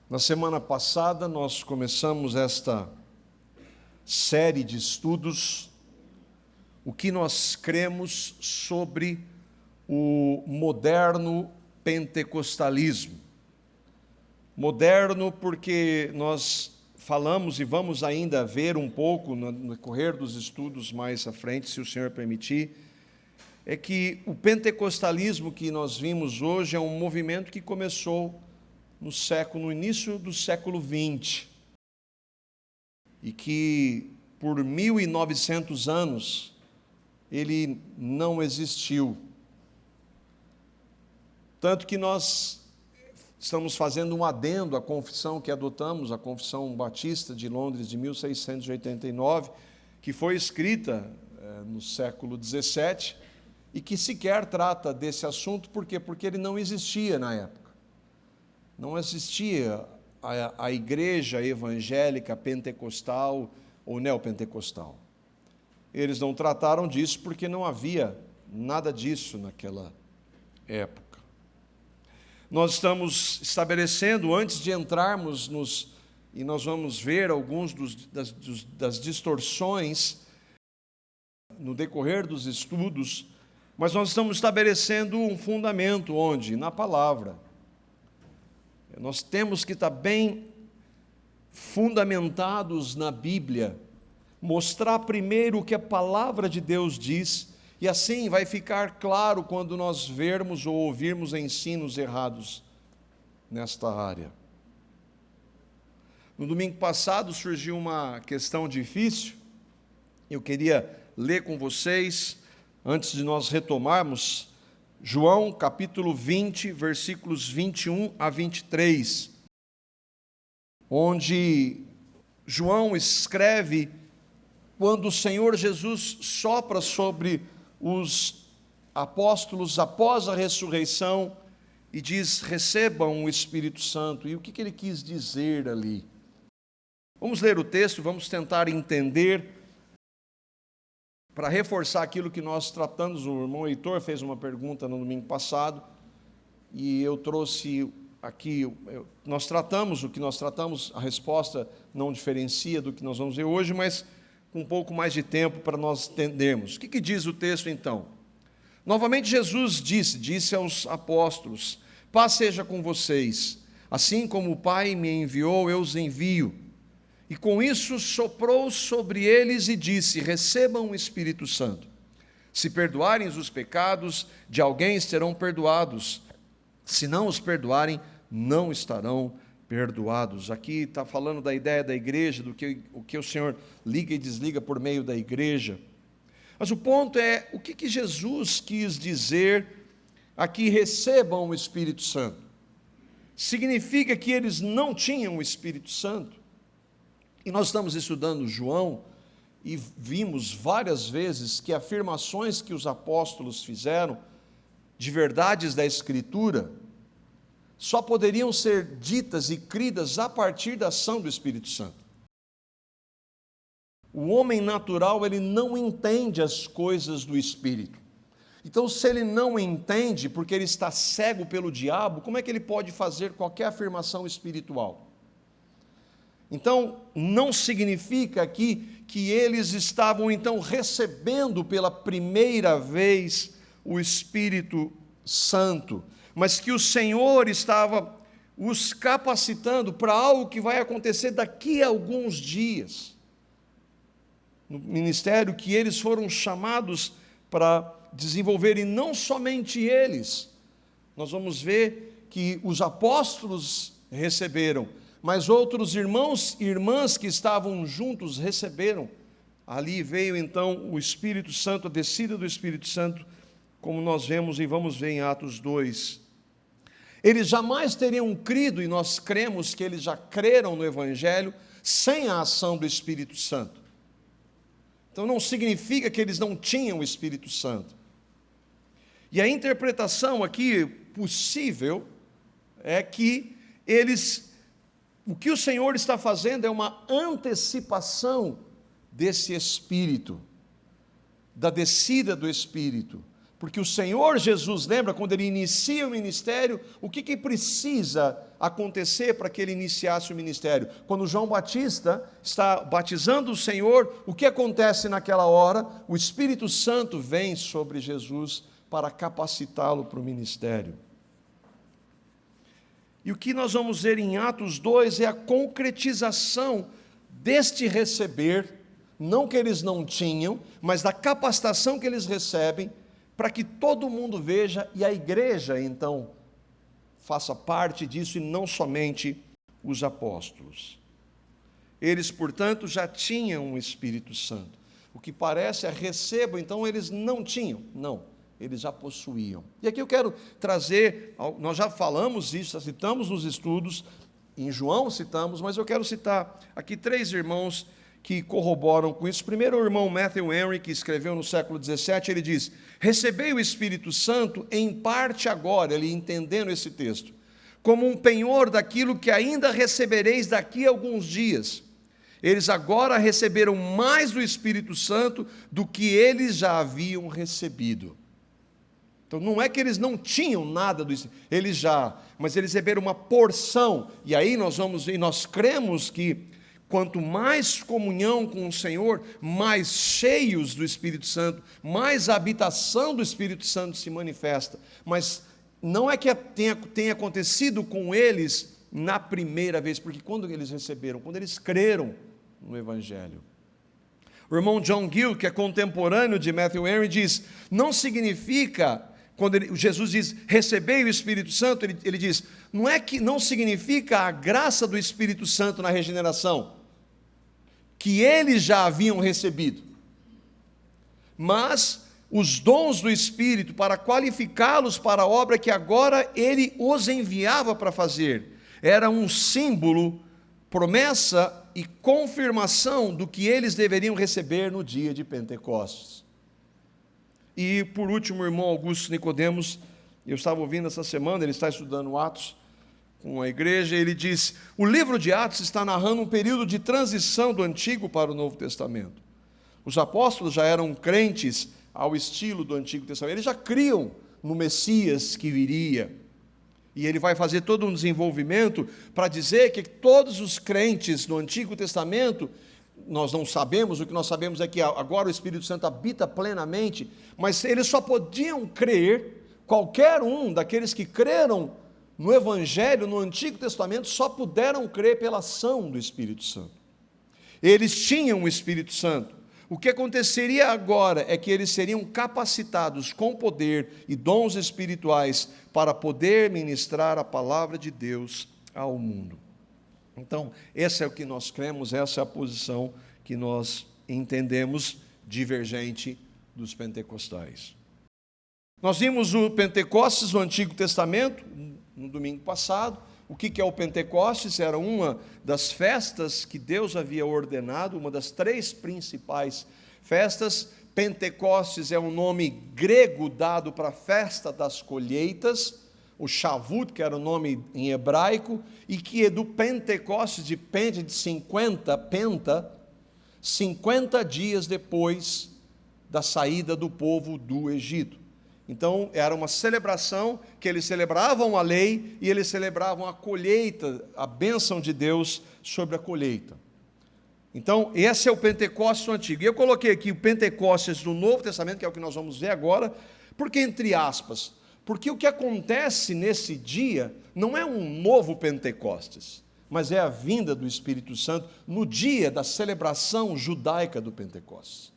Na semana passada, nós começamos esta série de estudos, o que nós cremos sobre o moderno pentecostalismo. Moderno porque nós falamos e vamos ainda ver um pouco no decorrer dos estudos mais à frente, se o Senhor permitir, é que o pentecostalismo que nós vimos hoje é um movimento que começou no início do século XX, e que por 1900 anos ele não existiu. Tanto que nós estamos fazendo um adendo à confissão que adotamos, a Confissão Batista de Londres de 1689, que foi escrita no século XVII e que sequer trata desse assunto. Por quê? Porque ele não existia na época. Não existia a igreja evangélica pentecostal ou neopentecostal. Eles não trataram disso porque não havia nada disso naquela época. Nós estamos estabelecendo, antes de entrarmos e nós vamos ver alguns das distorções no decorrer dos estudos, mas nós estamos estabelecendo um fundamento onde? Na palavra. Nós temos que estar bem fundamentados na Bíblia, mostrar primeiro o que a palavra de Deus diz, e assim vai ficar claro quando nós vermos ou ouvirmos ensinos errados nesta área. No domingo passado surgiu uma questão difícil, eu queria ler com vocês, antes de nós retomarmos, João capítulo 20, versículos 21 a 23, onde João escreve quando o Senhor Jesus sopra sobre os apóstolos após a ressurreição e diz: recebam o Espírito Santo. E o que ele quis dizer ali? Vamos ler o texto, vamos tentar entender, para reforçar aquilo que nós tratamos. O irmão Heitor fez uma pergunta no domingo passado, e eu trouxe aqui, nós tratamos o que nós tratamos, a resposta não diferencia do que nós vamos ver hoje, mas com um pouco mais de tempo para nós entendermos. O que diz o texto então? Novamente Jesus disse aos apóstolos: paz seja com vocês, assim como o Pai me enviou, eu os envio. E com isso soprou sobre eles e disse: recebam o Espírito Santo. Se perdoarem os pecados de alguém, serão perdoados. Se não os perdoarem, não estarão perdoados. Aqui está falando da ideia da igreja, o que o Senhor liga e desliga por meio da igreja. Mas o ponto é, o que Jesus quis dizer aqui: recebam o Espírito Santo? Significa que eles não tinham o Espírito Santo? E nós estamos estudando João e vimos várias vezes que afirmações que os apóstolos fizeram de verdades da Escritura só poderiam ser ditas e cridas a partir da ação do Espírito Santo. O homem natural, ele não entende as coisas do Espírito. Então, se ele não entende, porque ele está cego pelo diabo, como é que ele pode fazer qualquer afirmação espiritual? Então, não significa aqui que eles estavam então recebendo pela primeira vez o Espírito Santo, mas que o Senhor estava os capacitando para algo que vai acontecer daqui a alguns dias, no ministério que eles foram chamados para desenvolver. E não somente eles, nós vamos ver que os apóstolos receberam, mas outros irmãos e irmãs que estavam juntos receberam. Ali veio então o Espírito Santo, a descida do Espírito Santo, como nós vemos e vamos ver em Atos 2. Eles jamais teriam crido, e nós cremos que eles já creram no Evangelho, sem a ação do Espírito Santo. Então não significa que eles não tinham o Espírito Santo. E a interpretação aqui possível é que o que o Senhor está fazendo é uma antecipação desse Espírito, da descida do Espírito, Porque o Senhor Jesus, lembra, quando ele inicia o ministério, o que precisa acontecer para que ele iniciasse o ministério? Quando João Batista está batizando o Senhor, o que acontece naquela hora? O Espírito Santo vem sobre Jesus para capacitá-lo para o ministério. E o que nós vamos ver em Atos 2 é a concretização deste receber, não que eles não tinham, mas da capacitação que eles recebem, para que todo mundo veja e a igreja, então, faça parte disso e não somente os apóstolos. Eles, portanto, já tinham o Espírito Santo. O que parece é recebam, então eles não tinham. Não, eles já possuíam. E aqui eu quero trazer, nós já falamos isso, citamos nos estudos, em João citamos, mas eu quero citar aqui 3 irmãos que corroboram com isso. Primeiro, o irmão Matthew Henry, que escreveu no século XVII, ele diz: recebei o Espírito Santo em parte agora, ele entendendo esse texto, como um penhor daquilo que ainda recebereis daqui a alguns dias. Eles agora receberam mais do Espírito Santo do que eles já haviam recebido. Então não é que eles não tinham nada do Espírito, eles já, mas eles receberam uma porção, e aí nós vamos ver, e nós cremos que quanto mais comunhão com o Senhor, mais cheios do Espírito Santo, mais a habitação do Espírito Santo se manifesta. Mas não é que tenha acontecido com eles na primeira vez, porque quando eles receberam, quando eles creram no Evangelho. O irmão John Gill, que é contemporâneo de Matthew Henry, diz, não significa, quando Jesus diz, recebei o Espírito Santo, ele diz, não é que não significa a graça do Espírito Santo na regeneração, que eles já haviam recebido, mas os dons do Espírito para qualificá-los para a obra que agora ele os enviava para fazer, era um símbolo, promessa e confirmação do que eles deveriam receber no dia de Pentecostes. E por último, o irmão Augusto Nicodemos, eu estava ouvindo essa semana, ele está estudando Atos com a igreja, ele diz, o livro de Atos está narrando um período de transição do Antigo para o Novo Testamento. Os apóstolos já eram crentes ao estilo do Antigo Testamento, eles já criam no Messias que viria, e ele vai fazer todo um desenvolvimento para dizer que todos os crentes no Antigo Testamento, nós não sabemos, o que nós sabemos é que agora o Espírito Santo habita plenamente, mas eles só podiam crer, qualquer um daqueles que creram no Evangelho, no Antigo Testamento, só puderam crer pela ação do Espírito Santo. Eles tinham o Espírito Santo. O que aconteceria agora é que eles seriam capacitados com poder e dons espirituais para poder ministrar a palavra de Deus ao mundo. Então, esse é o que nós cremos, essa é a posição que nós entendemos divergente dos pentecostais. Nós vimos o Pentecostes no Antigo Testamento, no domingo passado. O que é o Pentecostes? Era uma das festas que Deus havia ordenado, uma das 3 principais festas. Pentecostes é um nome grego dado para a festa das colheitas, o Shavuot, que era o nome em hebraico, e que é do Pentecostes, de 50, penta, 50 dias depois da saída do povo do Egito. Então, era uma celebração que eles celebravam a lei e eles celebravam a colheita, a bênção de Deus sobre a colheita. Então, esse é o Pentecostes antigo. E eu coloquei aqui o Pentecostes do Novo Testamento, que é o que nós vamos ver agora, porque entre aspas, porque o que acontece nesse dia não é um novo Pentecostes, mas é a vinda do Espírito Santo no dia da celebração judaica do Pentecostes.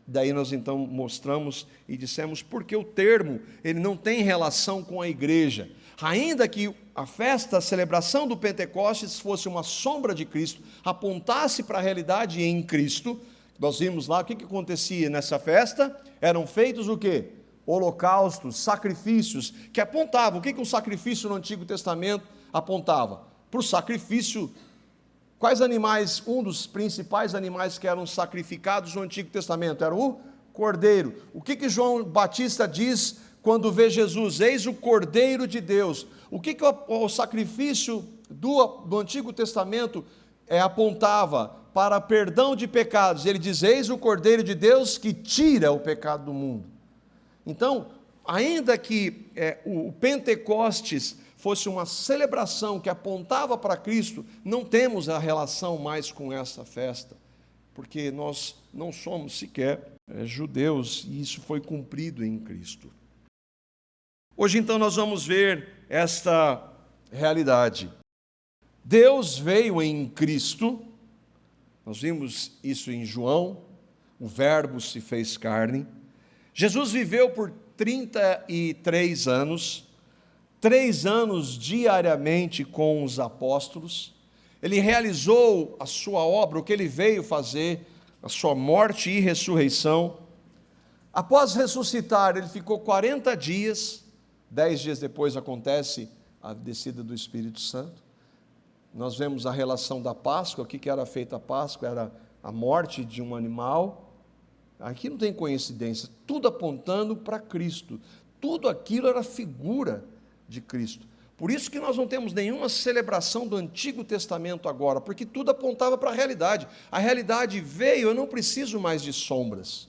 Daí nós então mostramos e dissemos porque o termo ele não tem relação com a igreja. Ainda que a festa, a celebração do Pentecostes fosse uma sombra de Cristo, apontasse para a realidade em Cristo, nós vimos lá o que acontecia nessa festa, eram feitos o quê? Holocaustos, sacrifícios, que apontavam, o que um sacrifício no Antigo Testamento apontava? Para o sacrifício. Quais animais, um dos principais animais que eram sacrificados no Antigo Testamento era o cordeiro. O que João Batista diz quando vê Jesus? Eis o Cordeiro de Deus. O que o sacrifício do Antigo Testamento apontava? Para perdão de pecados. Ele diz, eis o Cordeiro de Deus que tira o pecado do mundo. Então, ainda que o Pentecostes fosse uma celebração que apontava para Cristo, não temos a relação mais com essa festa, porque nós não somos sequer judeus, e isso foi cumprido em Cristo. Hoje, então, nós vamos ver esta realidade. Deus veio em Cristo, nós vimos isso em João, o Verbo se fez carne. Jesus viveu por 33 anos, 3 anos diariamente com os apóstolos. Ele realizou a sua obra, o que ele veio fazer, a sua morte e ressurreição. Após ressuscitar, ele ficou 40 dias, 10 dias depois acontece a descida do Espírito Santo. Nós vemos a relação da Páscoa, o que era feita a Páscoa? Era a morte de um animal. Aqui não tem coincidência, tudo apontando para Cristo, tudo aquilo era figura de Cristo. Por isso que nós não temos nenhuma celebração do Antigo Testamento agora, porque tudo apontava para a realidade. A realidade veio, eu não preciso mais de sombras.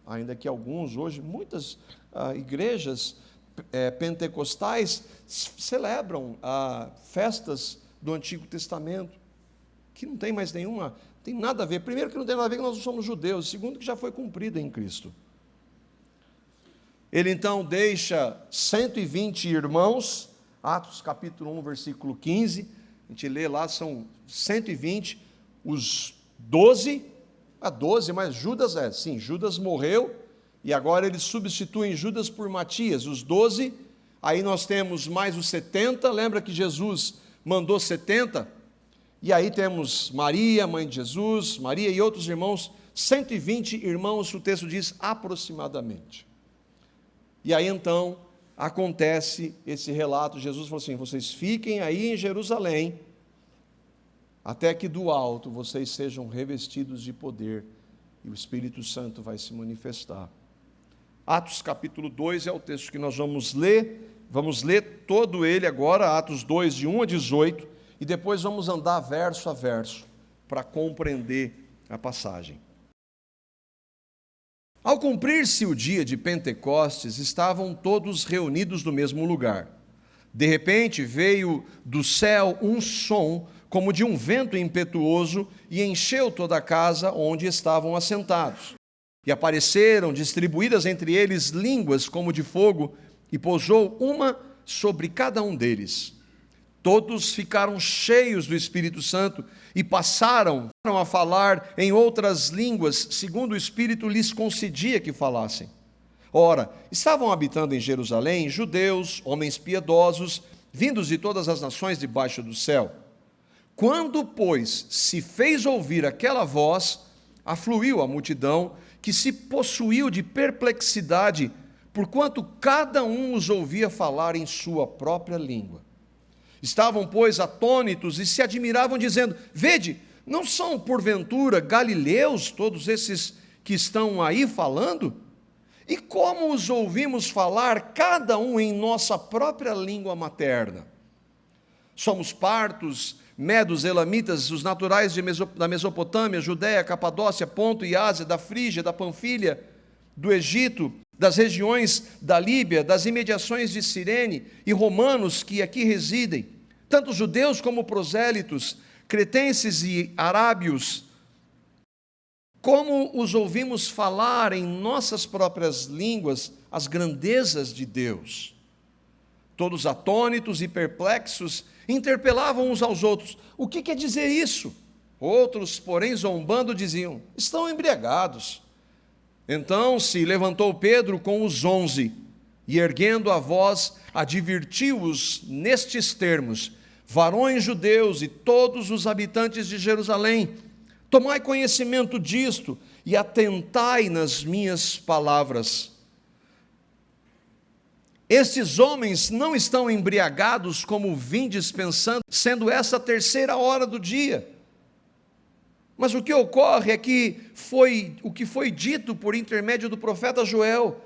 Ainda que alguns, hoje, muitas igrejas pentecostais celebram festas do Antigo Testamento, que não tem mais nenhuma, tem nada a ver. Primeiro que não tem nada a ver que nós não somos judeus, segundo que já foi cumprido em Cristo. Ele então deixa 120 irmãos, Atos capítulo 1, versículo 15, a gente lê lá, são 120, os 12, mas Judas Judas morreu, e agora eles substituem Judas por Matias, os 12, aí nós temos mais os 70, lembra que Jesus mandou 70? E aí temos Maria, mãe de Jesus, Maria e outros irmãos, 120 irmãos, o texto diz aproximadamente. E aí então acontece esse relato, Jesus falou assim, vocês fiquem aí em Jerusalém, até que do alto vocês sejam revestidos de poder, e o Espírito Santo vai se manifestar. Atos capítulo 2 é o texto que nós vamos ler todo ele agora, Atos 2, de 1 a 18, e depois vamos andar verso a verso, para compreender a passagem. Ao cumprir-se o dia de Pentecostes, estavam todos reunidos no mesmo lugar. De repente veio do céu um som, como de um vento impetuoso, e encheu toda a casa onde estavam assentados. E apareceram, distribuídas entre eles, línguas como de fogo, e pousou uma sobre cada um deles. Todos ficaram cheios do Espírito Santo e passaram a falar em outras línguas, segundo o Espírito lhes concedia que falassem. Ora, estavam habitando em Jerusalém judeus, homens piedosos, vindos de todas as nações debaixo do céu. Quando, pois, se fez ouvir aquela voz, afluiu a multidão, que se possuiu de perplexidade, porquanto cada um os ouvia falar em sua própria língua. Estavam, pois, atônitos e se admiravam, dizendo, vede, não são, porventura, galileus todos esses que estão aí falando? E como os ouvimos falar, cada um em nossa própria língua materna? Somos partos, medos, elamitas, os naturais da Mesopotâmia, Judéia, Capadócia, Ponto e Ásia, da Frígia, da Panfilha, do Egito, das regiões da Líbia, das imediações de Cirene, e romanos que aqui residem, tanto judeus como prosélitos, cretenses e arábios. Como os ouvimos falar em nossas próprias línguas as grandezas de Deus? Todos atônitos e perplexos, interpelavam uns aos outros, o que quer dizer isso? Outros, porém, zombando, diziam, estão embriagados. Então se levantou Pedro com os 11, e erguendo a voz, advertiu-os nestes termos, varões judeus e todos os habitantes de Jerusalém, tomai conhecimento disto, e atentai nas minhas palavras. Estes homens não estão embriagados como vindes pensando, sendo essa a 3ª hora do dia. Mas o que ocorre é que o que foi dito por intermédio do profeta Joel,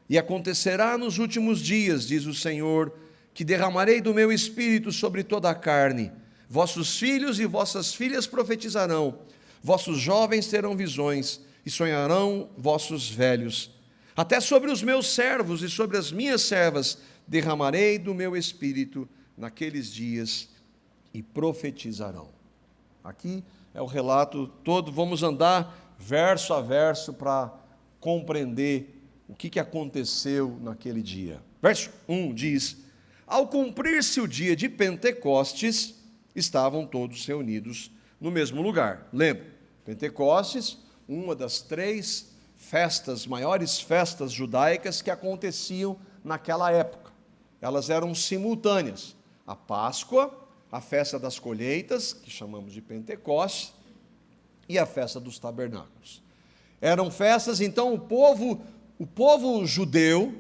e acontecerá nos últimos dias, diz o Senhor, que derramarei do meu espírito sobre toda a carne, vossos filhos e vossas filhas profetizarão, vossos jovens terão visões, e sonharão vossos velhos. Até sobre os meus servos e sobre as minhas servas derramarei do meu espírito naqueles dias e profetizarão. Aqui é o relato todo, vamos andar verso a verso para compreender o que aconteceu naquele dia. Verso 1 diz: ao cumprir-se o dia de Pentecostes, estavam todos reunidos no mesmo lugar. Lembra, Pentecostes, uma das 3 festas, maiores festas judaicas que aconteciam naquela época. Elas eram simultâneas. A Páscoa, a festa das colheitas, que chamamos de Pentecostes, e a festa dos tabernáculos. Eram festas, então, o povo judeu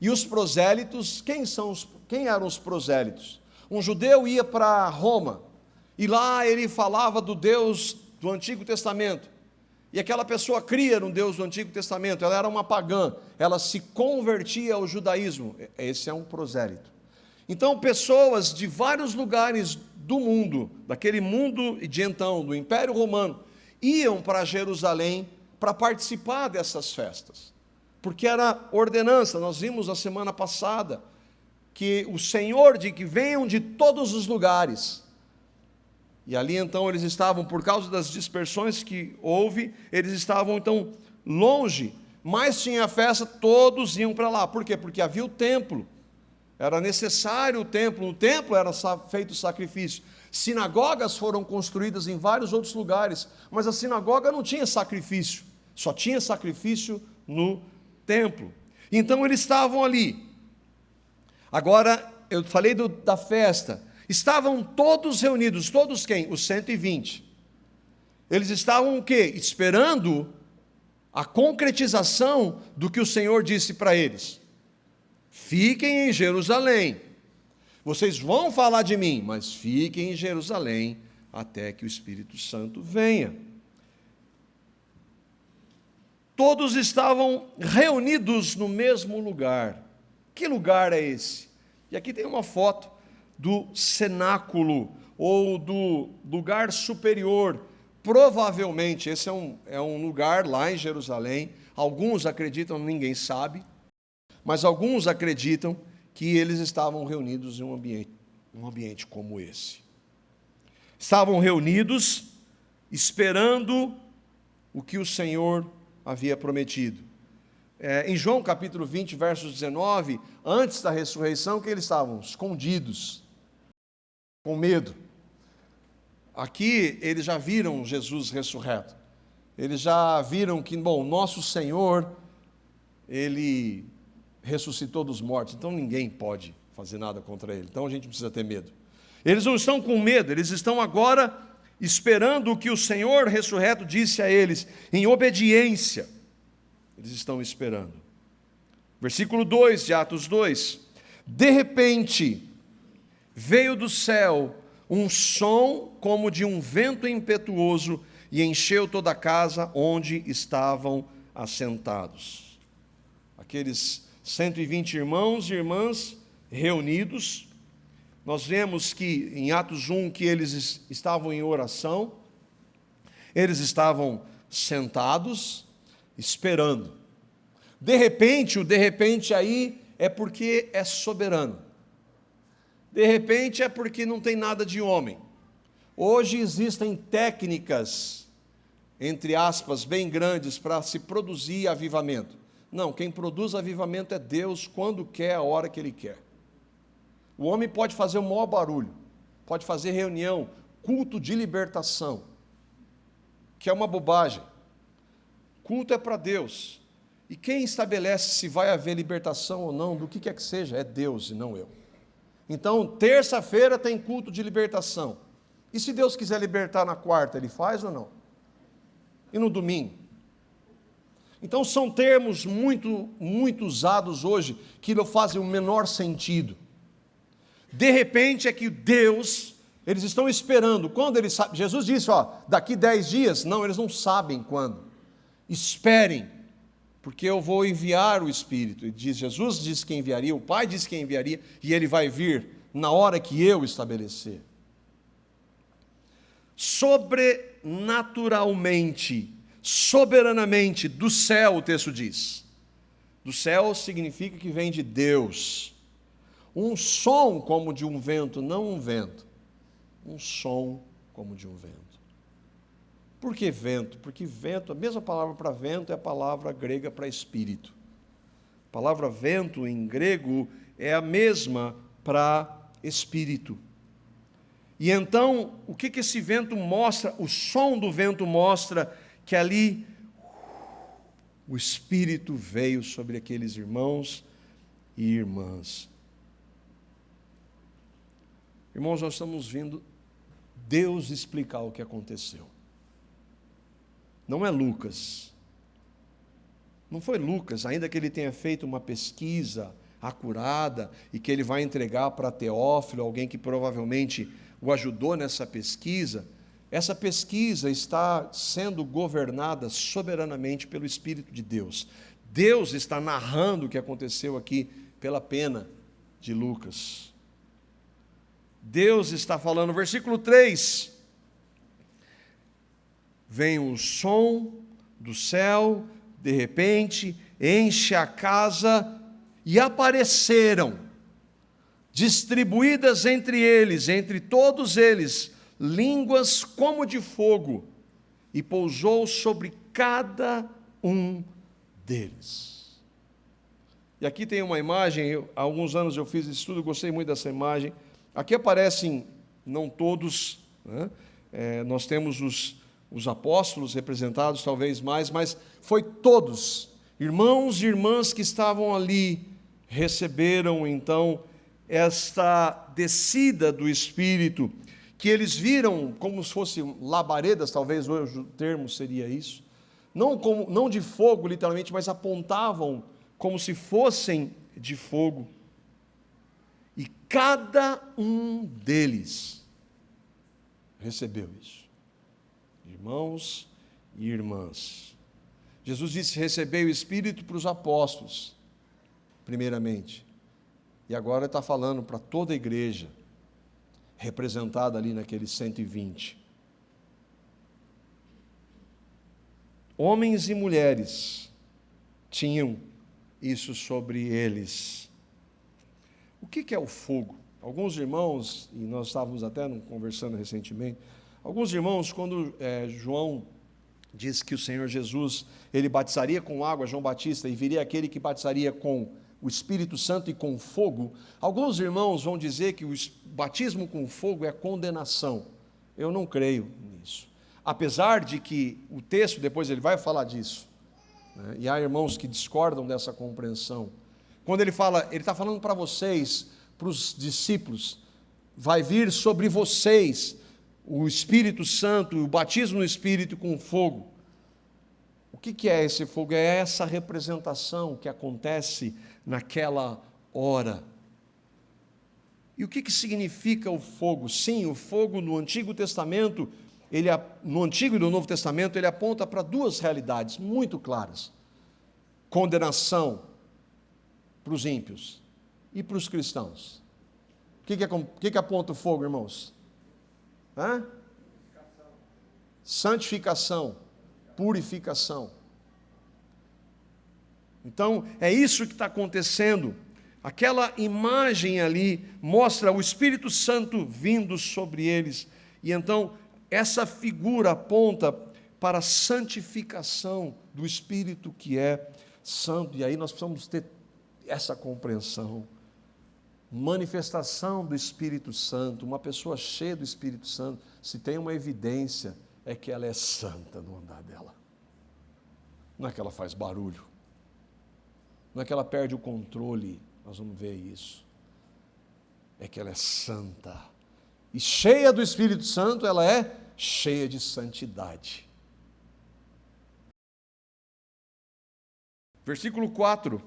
e os prosélitos. Quem eram os prosélitos? Um judeu ia para Roma, e lá ele falava do Deus do Antigo Testamento. E aquela pessoa cria no Deus do Antigo Testamento, ela era uma pagã, ela se convertia ao judaísmo. Esse é um prosélito. Então, pessoas de vários lugares do mundo, daquele mundo de então, do Império Romano, iam para Jerusalém para participar dessas festas, porque era ordenança. Nós vimos na semana passada que o Senhor diz que venham de todos os lugares. E ali então eles estavam, por causa das dispersões que houve, eles estavam então longe, mas tinha a festa, todos iam para lá. Por quê? Porque havia o templo, era necessário o templo, no templo era feito o sacrifício. Sinagogas foram construídas em vários outros lugares, mas a sinagoga não tinha sacrifício, só tinha sacrifício no templo. Então eles estavam ali. Agora, eu falei da festa. Estavam todos reunidos, todos quem? Os 120. Eles estavam o quê? Esperando a concretização do que o Senhor disse para eles. Fiquem em Jerusalém. Vocês vão falar de mim, mas fiquem em Jerusalém até que o Espírito Santo venha. Todos estavam reunidos no mesmo lugar. Que lugar é esse? E aqui tem uma foto do cenáculo, ou do lugar superior. Provavelmente esse é um lugar lá em Jerusalém. Alguns acreditam, ninguém sabe, mas alguns acreditam que eles estavam reunidos em um ambiente como esse. Estavam reunidos esperando o que o Senhor havia prometido. Em João capítulo 20, versos 19, antes da ressurreição, que eles estavam escondidos, com medo. Aqui eles já viram Jesus ressurreto. Eles já viram que, nosso Senhor, Ele ressuscitou dos mortos, então ninguém pode fazer nada contra Ele. Então a gente precisa ter medo. Eles não estão com medo, eles estão agora esperando o que o Senhor ressurreto disse a eles, em obediência. Eles estão esperando. Versículo 2 de Atos 2. De repente, veio do céu um som como de um vento impetuoso e encheu toda a casa onde estavam assentados. Aqueles 120 irmãos e irmãs reunidos. Nós vemos que em Atos 1 que eles estavam em oração, eles estavam sentados, esperando. De repente, o de repente aí é porque é soberano. De repente é porque não tem nada de homem. Hoje existem técnicas, entre aspas, bem grandes, para se produzir avivamento. Não, quem produz avivamento é Deus, quando quer, a hora que Ele quer. O homem pode fazer o maior barulho, pode fazer reunião, culto de libertação, que é uma bobagem. Culto é para Deus. E quem estabelece se vai haver libertação ou não, do que quer que seja, é Deus e não eu. Então, terça-feira tem culto de libertação. E se Deus quiser libertar na quarta, Ele faz ou não? E no domingo? Então, são termos muito usados hoje, que não fazem o menor sentido. De repente é que Deus, eles estão esperando. Quando eles sabem, Jesus disse, daqui 10 dias. Não, eles não sabem quando. Esperem, porque eu vou enviar o Espírito. Jesus disse que enviaria, o Pai disse que enviaria, e Ele vai vir na hora que eu estabelecer. Sobrenaturalmente, soberanamente, do céu, o texto diz. do céu significa que vem de Deus. Um som como de um vento, não um vento. Um som como de um vento. Por que vento? Porque vento, a mesma palavra para vento é a palavra grega para espírito. A palavra vento em grego é a mesma para espírito. E então, o que esse vento mostra? O som do vento mostra que ali o Espírito veio sobre aqueles irmãos e irmãs. Irmãos, nós estamos vendo Deus explicar o que aconteceu. Não é Lucas. Não foi Lucas, ainda que ele tenha feito uma pesquisa acurada e que ele vai entregar para Teófilo, alguém que provavelmente o ajudou nessa pesquisa. Essa pesquisa está sendo governada soberanamente pelo Espírito de Deus. Deus está narrando o que aconteceu aqui pela pena de Lucas. Deus está falando, versículo 3. Vem um som do céu, de repente, enche a casa e apareceram, distribuídas entre eles, entre todos eles, línguas como de fogo, e pousou sobre cada um deles. E aqui tem uma imagem, há alguns anos eu fiz esse estudo, gostei muito dessa imagem. Aqui aparecem, não todos, né? Nós temos os apóstolos representados, talvez mais, mas foi todos, irmãos e irmãs que estavam ali, receberam então esta descida do Espírito, que eles viram como se fossem labaredas, talvez hoje o termo seria isso, não de fogo literalmente, mas apontavam como se fossem de fogo, e cada um deles recebeu isso, irmãos e irmãs. Jesus disse: recebei o Espírito para os apóstolos, primeiramente, e agora ele está falando para toda a igreja, representada ali naqueles 120. Homens e mulheres tinham isso sobre eles. O que é o fogo? Alguns irmãos, e nós estávamos até conversando recentemente, alguns irmãos, quando João diz que o Senhor Jesus, ele batizaria com água, João Batista, e viria aquele que batizaria com o Espírito Santo e com fogo, alguns irmãos vão dizer que o batismo com fogo é condenação. Eu não creio nisso. Apesar de que o texto, depois ele vai falar disso, né? E há irmãos que discordam dessa compreensão. Quando ele fala, ele está falando para vocês, para os discípulos, vai vir sobre vocês o Espírito Santo, o batismo no Espírito com fogo. O que é esse fogo? É essa representação que acontece naquela hora. E o que significa o fogo? Sim, o fogo no Antigo Testamento, no Antigo e no Novo Testamento, ele aponta para duas realidades muito claras: condenação para os ímpios e para os cristãos. O que aponta o fogo, irmãos? Santificação, purificação. Então, é isso que está acontecendo. Aquela imagem ali mostra o Espírito Santo vindo sobre eles. E então, essa figura aponta para a santificação do Espírito que é santo. E aí nós precisamos ter essa compreensão. Manifestação do Espírito Santo, uma pessoa cheia do Espírito Santo, se tem uma evidência, é que ela é santa no andar dela. Não é que ela faz barulho, não é que ela perde o controle, nós vamos ver isso. É que ela é santa. E cheia do Espírito Santo, ela é cheia de santidade. Versículo 4.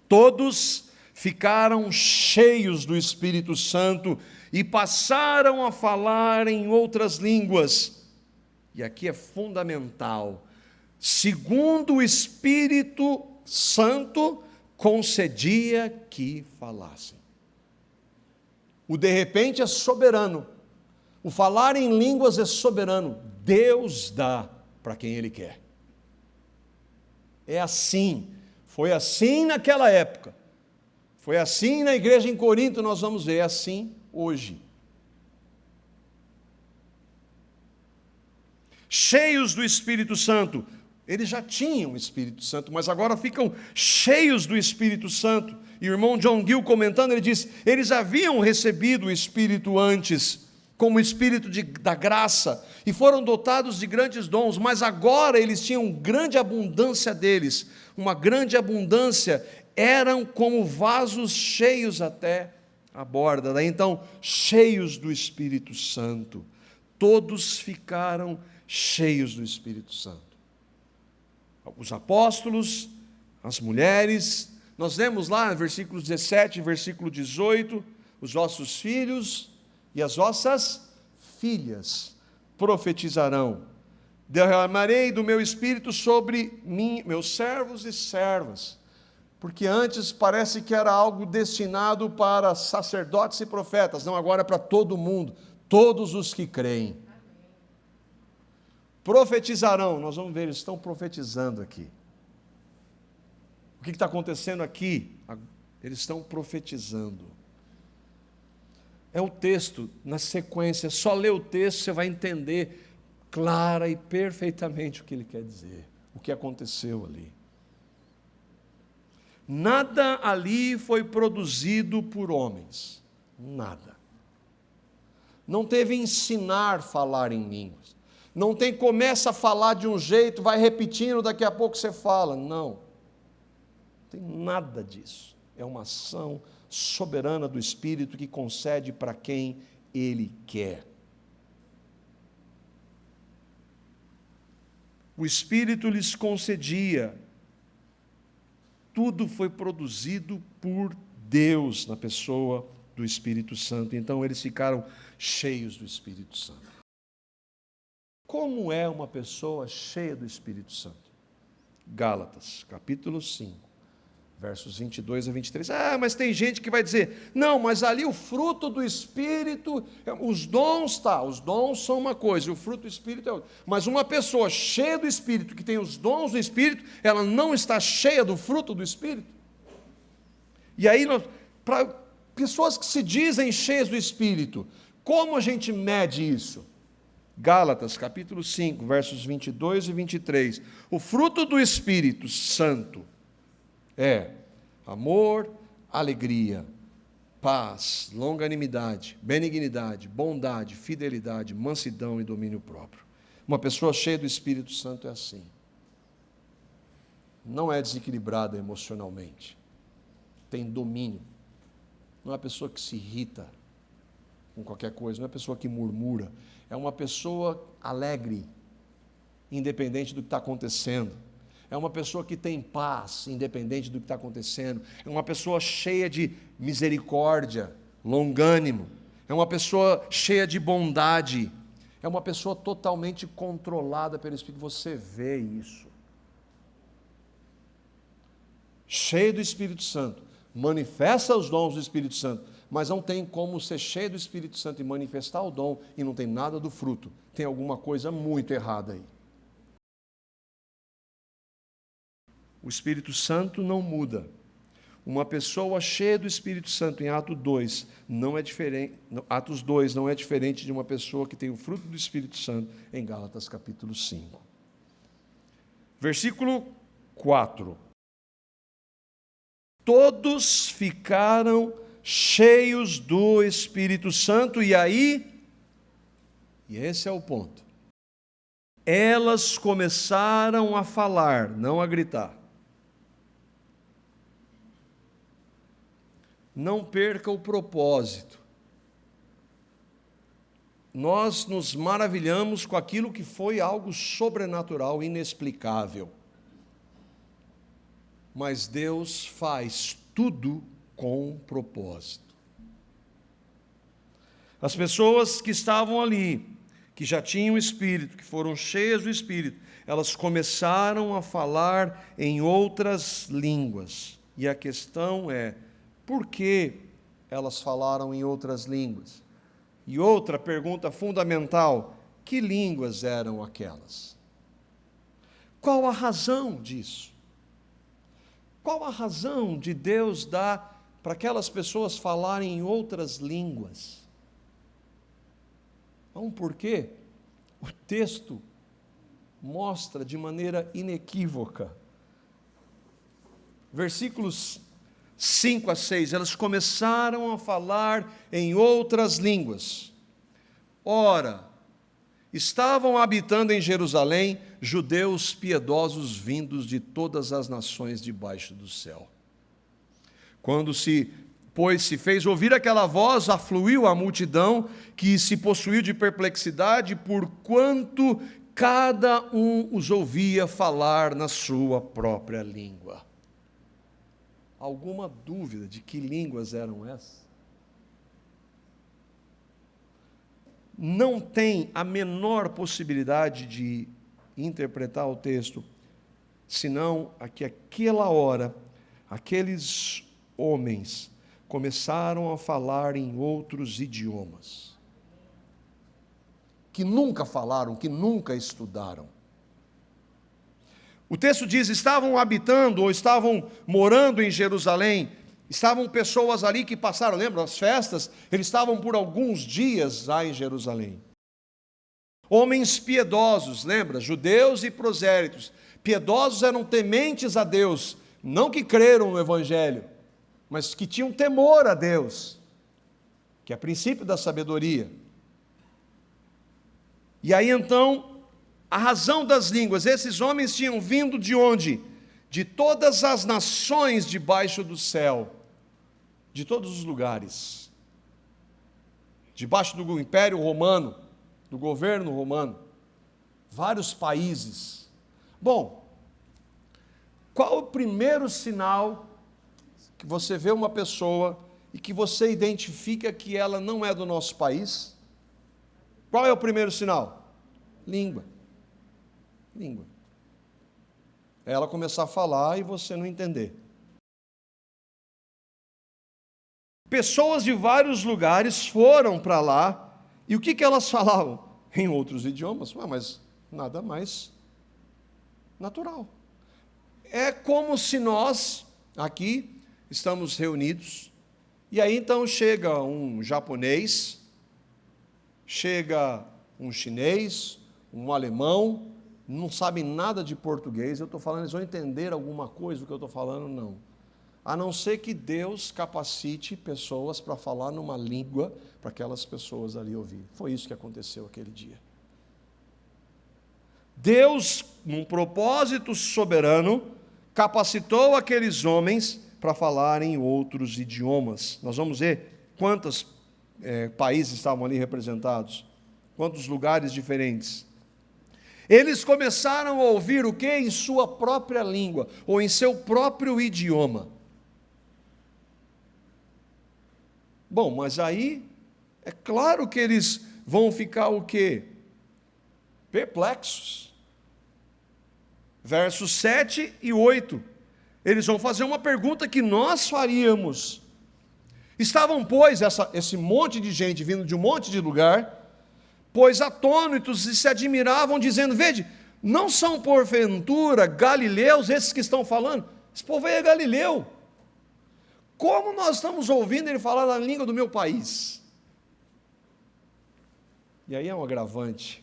Todos ficaram cheios do Espírito Santo e passaram a falar em outras línguas. E aqui é fundamental. Segundo o Espírito Santo concedia que falassem. O de repente é soberano. O falar em línguas é soberano. Deus dá para quem Ele quer. É assim. Foi assim naquela época. Foi assim na igreja em Corinto, nós vamos ver, é assim hoje. Cheios do Espírito Santo. Eles já tinham o Espírito Santo, mas agora ficam cheios do Espírito Santo. E o irmão John Gill comentando, ele diz, eles haviam recebido o Espírito antes, como o Espírito da graça, e foram dotados de grandes dons, mas agora eles tinham grande abundância deles, uma grande abundância, eram como vasos cheios até a borda. Daí então, cheios do Espírito Santo, todos ficaram cheios do Espírito Santo. Os apóstolos, as mulheres, nós lemos lá no versículo 17, versículo 18, os vossos filhos e as vossas filhas profetizarão. Derramarei do meu Espírito sobre mim, meus servos e servas. Porque antes parece que era algo destinado para sacerdotes e profetas, não, agora é para todo mundo, todos os que creem. Profetizarão, nós vamos ver, eles estão profetizando aqui. O que está acontecendo aqui? Eles estão profetizando. É o texto, na sequência, só ler o texto você vai entender clara e perfeitamente o que ele quer dizer, o que aconteceu ali. Nada ali foi produzido por homens, nada. Não teve ensinar falar em línguas. Não tem, começa a falar de um jeito, vai repetindo, daqui a pouco você fala. Não tem nada disso. É uma ação soberana do Espírito que concede para quem Ele quer. O Espírito lhes concedia. Tudo foi produzido por Deus na pessoa do Espírito Santo. Então eles ficaram cheios do Espírito Santo. Como é uma pessoa cheia do Espírito Santo? Gálatas, capítulo 5, versos 22 a 23. Mas tem gente que vai dizer, não, mas ali o fruto do Espírito, os dons são uma coisa, o fruto do Espírito é outra. Mas uma pessoa cheia do Espírito, que tem os dons do Espírito, ela não está cheia do fruto do Espírito? E aí, para pessoas que se dizem cheias do Espírito, como a gente mede isso? Gálatas, capítulo 5, versos 22 e 23. O fruto do Espírito Santo é amor, alegria, paz, longanimidade, benignidade, bondade, fidelidade, mansidão e domínio próprio. Uma pessoa cheia do Espírito Santo é assim. Não é desequilibrada emocionalmente. Tem domínio. Não é uma pessoa que se irrita com qualquer coisa, não é uma pessoa que murmura. É uma pessoa alegre, independente do que está acontecendo. É uma pessoa que tem paz, independente do que está acontecendo. É uma pessoa cheia de misericórdia, longânimo. É uma pessoa cheia de bondade. É uma pessoa totalmente controlada pelo Espírito. Você vê isso. Cheio do Espírito Santo. Manifesta os dons do Espírito Santo. Mas não tem como ser cheio do Espírito Santo e manifestar o dom e não tem nada do fruto. Tem alguma coisa muito errada aí. O Espírito Santo não muda. Uma pessoa cheia do Espírito Santo em Atos 2 não é diferente de uma pessoa que tem o fruto do Espírito Santo em Gálatas capítulo 5. Versículo 4. Todos ficaram cheios do Espírito Santo, e esse é o ponto, elas começaram a falar, não a gritar. Não perca o propósito. Nós nos maravilhamos com aquilo que foi algo sobrenatural, inexplicável. Mas Deus faz tudo com propósito. As pessoas que estavam ali, que já tinham o Espírito, que foram cheias do Espírito, elas começaram a falar em outras línguas. E a questão é, por que elas falaram em outras línguas? E outra pergunta fundamental, que línguas eram aquelas? Qual a razão disso? Qual a razão de Deus dar para aquelas pessoas falarem em outras línguas? Um porquê? O texto mostra de maneira inequívoca. Versículos 5 a 6, elas começaram a falar em outras línguas. Ora, estavam habitando em Jerusalém judeus piedosos vindos de todas as nações debaixo do céu. Quando pois se fez ouvir aquela voz, afluiu a multidão, que se possuiu de perplexidade, porquanto cada um os ouvia falar na sua própria língua. Alguma dúvida de que línguas eram essas? Não tem a menor possibilidade de interpretar o texto, senão que aquela hora, aqueles homens começaram a falar em outros idiomas, que nunca falaram, que nunca estudaram. O texto diz, estavam habitando ou estavam morando em Jerusalém, estavam pessoas ali que passaram, lembra as festas? Eles estavam por alguns dias lá em Jerusalém. Homens piedosos, lembra? Judeus e prosélitos. Piedosos eram tementes a Deus, não que creram no Evangelho, mas que tinham temor a Deus, que é princípio da sabedoria. E aí então, a razão das línguas, esses homens tinham vindo de onde? De todas as nações debaixo do céu, de todos os lugares, debaixo do Império Romano, do governo romano, vários países. Bom, qual o primeiro sinal que você vê uma pessoa e que você identifica que ela não é do nosso país? Qual é o primeiro sinal? Língua. Língua. É ela começar a falar e você não entender. Pessoas de vários lugares foram para lá, e o que elas falavam? Em outros idiomas. Mas nada mais natural. É como se nós, aqui, estamos reunidos, e aí então chega um japonês, chega um chinês, um alemão, não sabem nada de português, eu estou falando, eles vão entender alguma coisa do que eu estou falando? Não. A não ser que Deus capacite pessoas para falar numa língua, para aquelas pessoas ali ouvirem. Foi isso que aconteceu aquele dia. Deus, num propósito soberano, capacitou aqueles homens para falarem outros idiomas. Nós vamos ver quantos países estavam ali representados, quantos lugares diferentes. Eles começaram a ouvir o quê? Em sua própria língua, ou em seu próprio idioma. Bom, mas aí, é claro que eles vão ficar o quê? Perplexos. Versos 7 e 8. Eles vão fazer uma pergunta que nós faríamos. Estavam, pois, esse monte de gente vindo de um monte de lugar, pois atônitos e se admiravam, dizendo, vede, não são porventura galileus esses que estão falando? Esse povo aí é galileu. Como nós estamos ouvindo ele falar na língua do meu país? E aí é um agravante.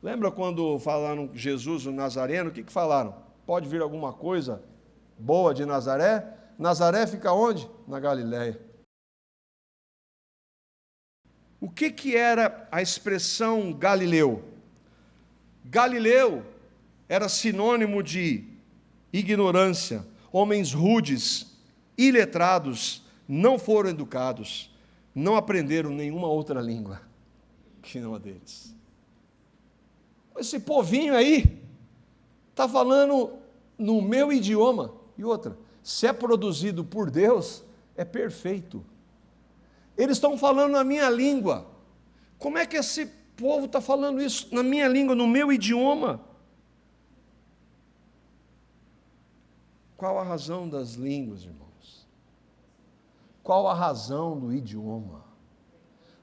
Lembra quando falaram Jesus, o Nazareno, o que falaram? Pode vir alguma coisa boa de Nazaré? Nazaré fica onde? Na Galileia. O que era a expressão Galileu? Galileu era sinônimo de ignorância, homens rudes, iletrados, não foram educados, não aprenderam nenhuma outra língua que não a deles. Esse povinho aí está falando no meu idioma. E outra, se é produzido por Deus, é perfeito. Eles estão falando na minha língua. Como é que esse povo está falando isso na minha língua, no meu idioma? Qual a razão das línguas, irmãos? Qual a razão do idioma?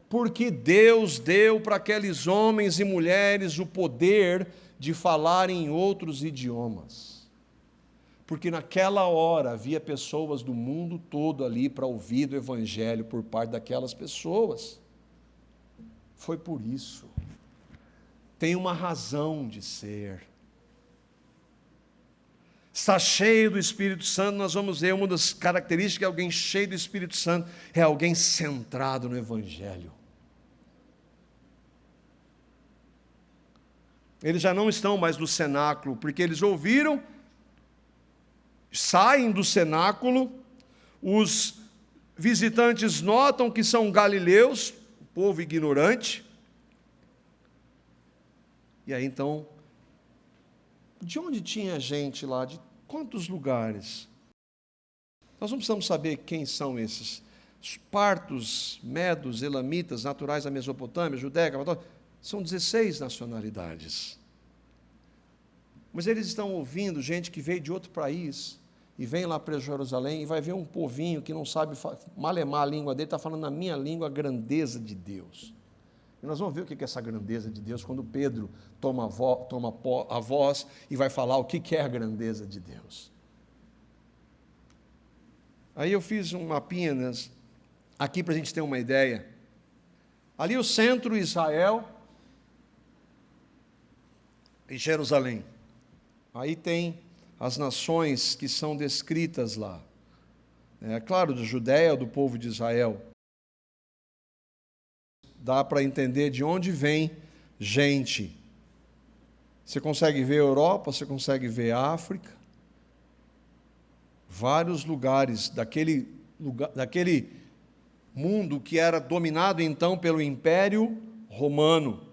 Porque Deus deu para aqueles homens e mulheres o poder de falar em outros idiomas. Porque naquela hora havia pessoas do mundo todo ali para ouvir do Evangelho por parte daquelas pessoas. Foi por isso. Tem uma razão de ser. Está cheio do Espírito Santo, nós vamos ver uma das características de alguém cheio do Espírito Santo, é alguém centrado no Evangelho. Eles já não estão mais no cenáculo, porque eles ouviram, saem do cenáculo, os visitantes notam que são galileus, povo ignorante, e aí então, de onde tinha gente lá? De quantos lugares? Nós não precisamos saber quem são esses. Partos, medos, elamitas, naturais da Mesopotâmia, Judéia, são 16 nacionalidades. Mas eles estão ouvindo gente que veio de outro país e vem lá para Jerusalém e vai ver um povinho que não sabe malemar a língua dele, está falando na minha língua a grandeza de Deus. E nós vamos ver o que é essa grandeza de Deus quando Pedro toma a voz e vai falar o que é a grandeza de Deus. Aí eu fiz um mapinha aqui para a gente ter uma ideia. Ali o centro, Israel e Jerusalém. Aí tem as nações que são descritas lá. É claro, da Judéia, do povo de Israel. Dá para entender de onde vem gente. Você consegue ver a Europa, você consegue ver a África. Vários lugares daquele mundo que era dominado então pelo Império Romano.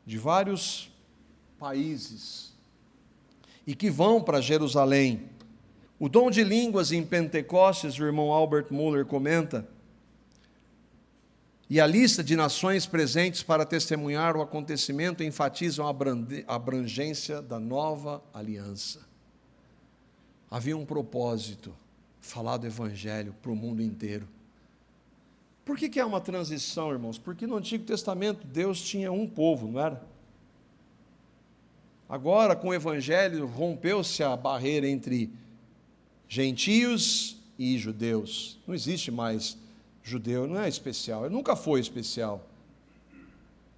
De vários países. E que vão para Jerusalém. O dom de línguas em Pentecostes, o irmão Albert Muller comenta, e a lista de nações presentes para testemunhar o acontecimento enfatizam a abrangência da nova aliança. Havia um propósito, falar do Evangelho para o mundo inteiro. Por que é uma transição, irmãos? Porque no Antigo Testamento Deus tinha um povo, não era? Agora, com o Evangelho, rompeu-se a barreira entre gentios e judeus. Não existe mais judeu, não é especial, ele nunca foi especial.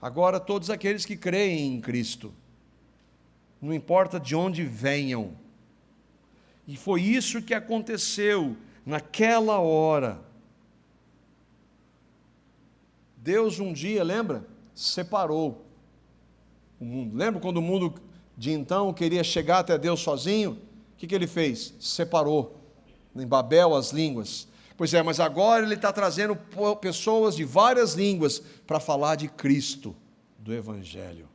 Agora, todos aqueles que creem em Cristo, não importa de onde venham. E foi isso que aconteceu naquela hora. Deus um dia, lembra? Separou o mundo. Lembra quando o mundo de então queria chegar até Deus sozinho? O que ele fez? Separou. Em Babel as línguas. Pois é, mas agora ele está trazendo pessoas de várias línguas para falar de Cristo, do Evangelho.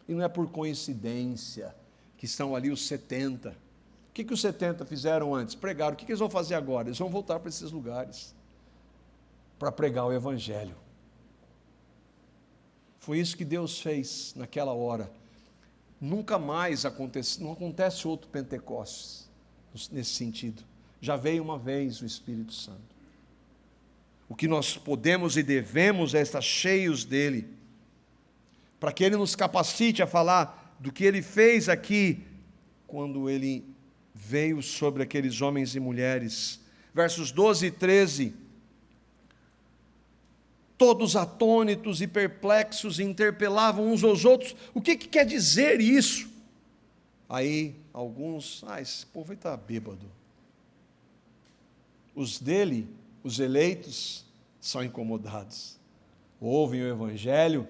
E não é por coincidência que estão ali os 70. O que os 70 fizeram antes? Pregaram. O que eles vão fazer agora? Eles vão voltar para esses lugares para pregar o Evangelho. Foi isso que Deus fez naquela hora. Nunca mais acontece, não acontece outro Pentecostes nesse sentido. Já veio uma vez o Espírito Santo. O que nós podemos e devemos é estar cheios dele, para que ele nos capacite a falar do que ele fez aqui, quando ele veio sobre aqueles homens e mulheres. Versos 12 e 13. Todos atônitos e perplexos interpelavam uns aos outros. O que quer dizer isso? Aí alguns, esse povo está bêbado. Os dele, os eleitos, são incomodados. Ouvem o Evangelho,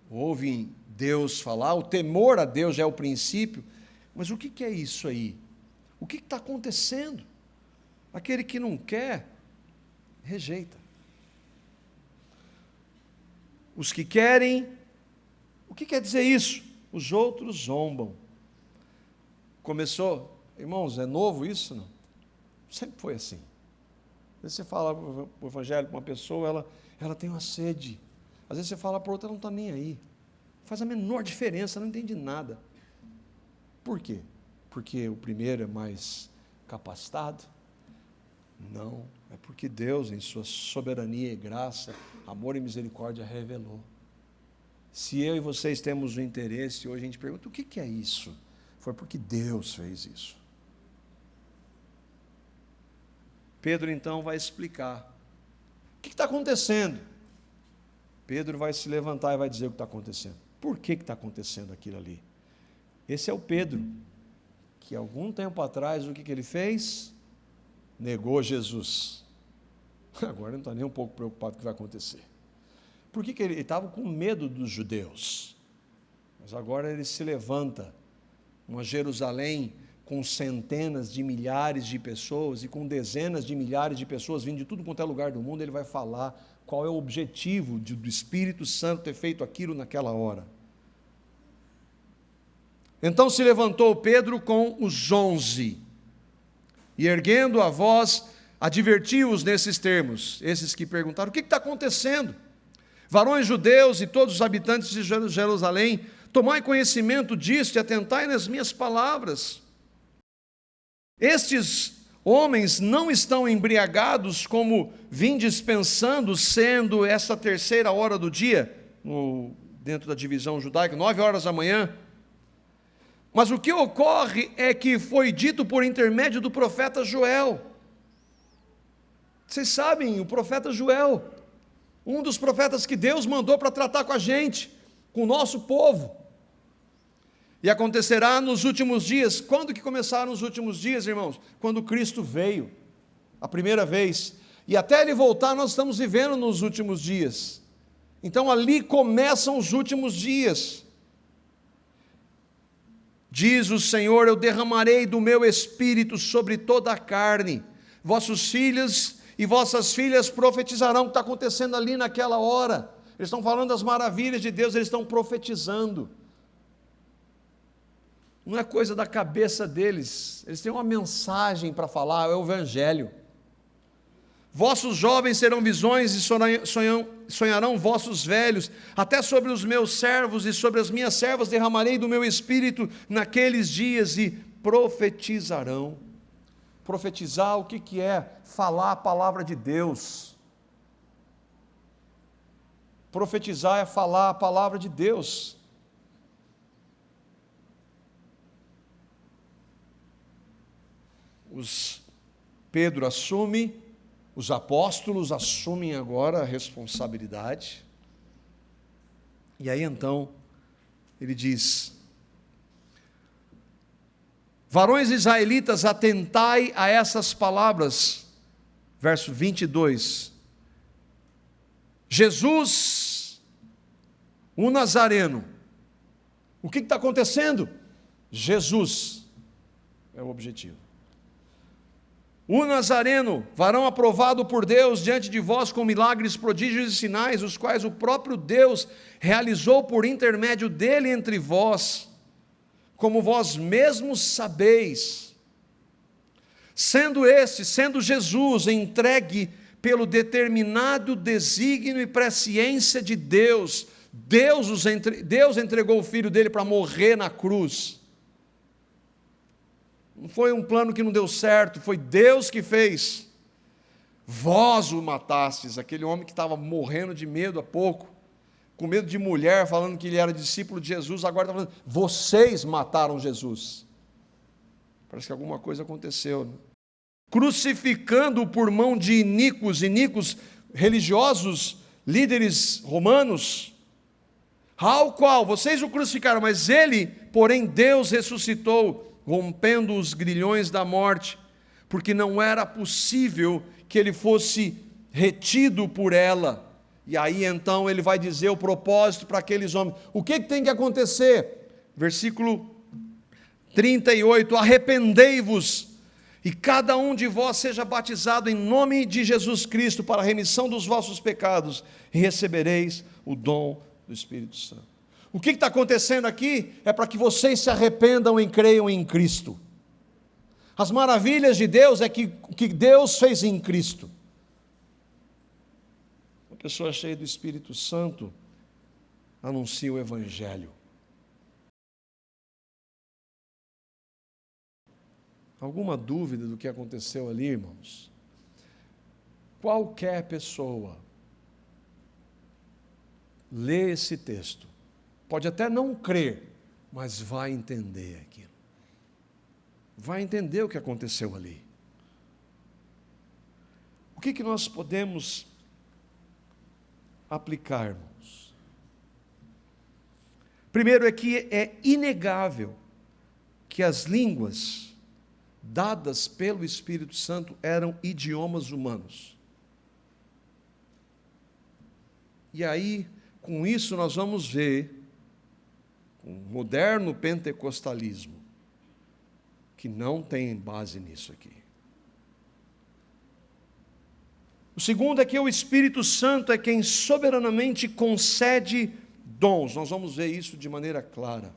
ouvem Deus falar, o temor a Deus já é o princípio. Mas o que é isso aí? O que está acontecendo? Aquele que não quer, rejeita. Os que querem, o que quer dizer isso? Os outros zombam. Começou, irmãos, é novo isso? Não? Sempre foi assim. Às vezes você fala o Evangelho para uma pessoa, ela tem uma sede. Às vezes você fala para outra, ela não está nem aí. Faz a menor diferença, não entende nada. Por quê? Porque o primeiro é mais capacitado? Não, é porque Deus, em sua soberania e graça, amor e misericórdia, revelou. Se eu e vocês temos um interesse, hoje a gente pergunta, o que é isso? foi porque Deus fez isso. Pedro então vai explicar. O que está acontecendo? Pedro vai se levantar e vai dizer o que está acontecendo. Por que está acontecendo aquilo ali? Esse é o Pedro, que algum tempo atrás, o que ele fez? Negou Jesus. Agora não está nem um pouco preocupado com o que vai acontecer. Por que ele estava com medo dos judeus? Mas agora ele se levanta, uma Jerusalém com centenas de milhares de pessoas e com dezenas de milhares de pessoas vindo de tudo quanto é lugar do mundo. Ele vai falar qual é o objetivo do Espírito Santo ter feito aquilo naquela hora. Então se levantou Pedro com os 11 e, erguendo a voz, advertiu-os nesses termos, esses que perguntaram: o que está acontecendo? Varões judeus e todos os habitantes de Jerusalém, tomai conhecimento disto e atentai nas minhas palavras. Estes homens não estão embriagados, como vindes pensando, sendo essa terceira hora do dia, dentro da divisão judaica, 9 horas da manhã. Mas o que ocorre é que foi dito por intermédio do profeta Joel. Vocês sabem, o profeta Joel, um dos profetas que Deus mandou para tratar com a gente, com o nosso povo. E acontecerá nos últimos dias. Quando que começaram os últimos dias, irmãos? Quando Cristo veio, a primeira vez. E até Ele voltar, nós estamos vivendo nos últimos dias. Então ali começam os últimos dias. Diz o Senhor: eu derramarei do meu espírito sobre toda a carne. Vossos filhos e vossas filhas profetizarão. O que está acontecendo ali naquela hora? Eles estão falando das maravilhas de Deus, eles estão profetizando. Não é coisa da cabeça deles, eles têm uma mensagem para falar, é o Evangelho. Vossos jovens terão visões e sonharão vossos velhos, até sobre os meus servos e sobre as minhas servas derramarei do meu espírito naqueles dias e profetizarão. Profetizar, o que é? Falar a palavra de Deus. Profetizar é falar a palavra de Deus. Pedro assume, os apóstolos assumem agora a responsabilidade. E aí então, ele diz: varões israelitas, atentai a essas palavras. Verso 22. Jesus, o Nazareno. O que está acontecendo? Jesus é o objetivo. O Nazareno, varão aprovado por Deus diante de vós com milagres, prodígios e sinais, os quais o próprio Deus realizou por intermédio dele entre vós, como vós mesmos sabeis. Sendo Jesus entregue pelo determinado desígnio e presciência de Deus, Deus entregou o Filho dele para morrer na cruz. Não foi um plano que não deu certo, foi Deus que fez. Vós o matastes, aquele homem que estava morrendo de medo há pouco, com medo de mulher, falando que ele era discípulo de Jesus, agora está falando: vocês mataram Jesus. Parece que alguma coisa aconteceu, né? Crucificando-o por mão de iníquos religiosos, líderes romanos, ao qual vocês o crucificaram, mas ele, porém, Deus ressuscitou, rompendo os grilhões da morte, porque não era possível que ele fosse retido por ela. E aí então ele vai dizer o propósito para aqueles homens. O que tem que acontecer? Versículo 38, arrependei-vos, e cada um de vós seja batizado em nome de Jesus Cristo para a remissão dos vossos pecados, e recebereis o dom do Espírito Santo. O que está acontecendo aqui é para que vocês se arrependam e creiam em Cristo. As maravilhas de Deus é que Deus fez em Cristo. Uma pessoa cheia do Espírito Santo anuncia o Evangelho. Alguma dúvida do que aconteceu ali, irmãos? Qualquer pessoa lê esse texto, pode até não crer, mas vai entender aquilo. vai entender o que aconteceu ali. O que nós podemos aplicar, irmãos? Primeiro é que é inegável que as línguas dadas pelo Espírito Santo eram idiomas humanos. E aí, com isso, nós vamos ver um moderno pentecostalismo que não tem base nisso aqui. O segundo é que o Espírito Santo é quem soberanamente concede dons. Nós vamos ver isso de maneira clara.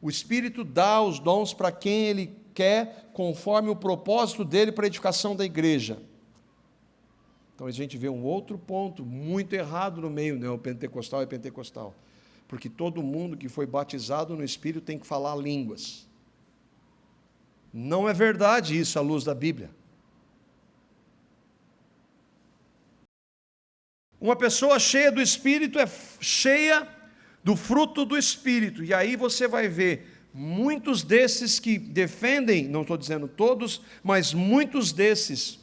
O Espírito dá os dons para quem Ele quer, conforme o propósito dele para a edificação da igreja. Então a gente vê um outro ponto muito errado no meio, né? O pentecostal é pentecostal. Porque todo mundo que foi batizado no Espírito tem que falar línguas. Não é verdade isso à luz da Bíblia. Uma pessoa cheia do Espírito é cheia do fruto do Espírito. E aí você vai ver muitos desses que defendem, não estou dizendo todos, mas muitos desses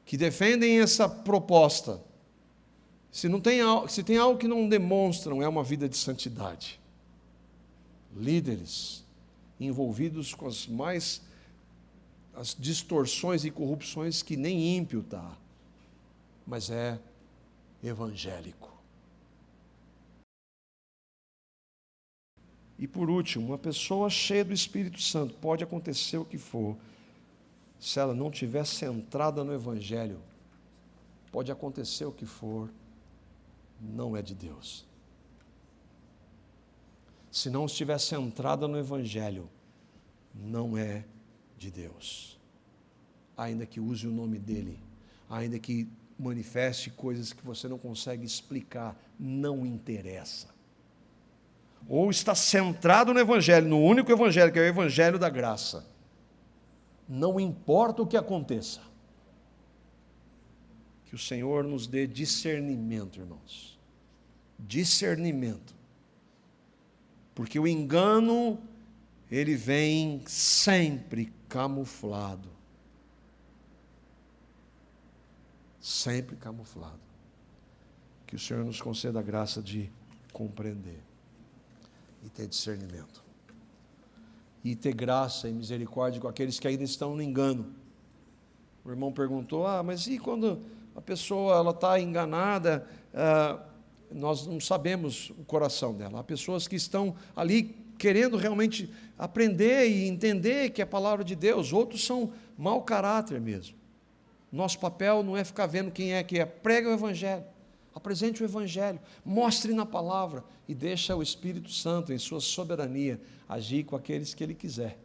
que defendem essa proposta, se tem algo que não demonstram, é uma vida de santidade. Líderes envolvidos com as distorções e corrupções que nem ímpio está, mas é evangélico. E por último, uma pessoa cheia do Espírito Santo, pode acontecer o que for, se ela não estiver centrada no Evangelho, pode acontecer o que for, não é de Deus. Se não estiver centrada no Evangelho, não é de Deus. Ainda que use o nome dEle, ainda que manifeste coisas que você não consegue explicar, não interessa. Ou está centrado no Evangelho, no único Evangelho, que é o Evangelho da graça. Não importa o que aconteça. Que o Senhor nos dê discernimento, irmãos. Discernimento. Porque o engano, ele vem sempre camuflado. Sempre camuflado. Que o Senhor nos conceda a graça de compreender e ter discernimento. E ter graça e misericórdia com aqueles que ainda estão no engano. O irmão perguntou, mas e quando a pessoa está enganada, nós não sabemos o coração dela. Há pessoas que estão ali querendo realmente aprender e entender que é a palavra de Deus. Outros são mau caráter mesmo. Nosso papel não é ficar vendo quem é que é. Prega o Evangelho. Apresente o Evangelho, mostre na palavra e deixa o Espírito Santo, em sua soberania, agir com aqueles que Ele quiser.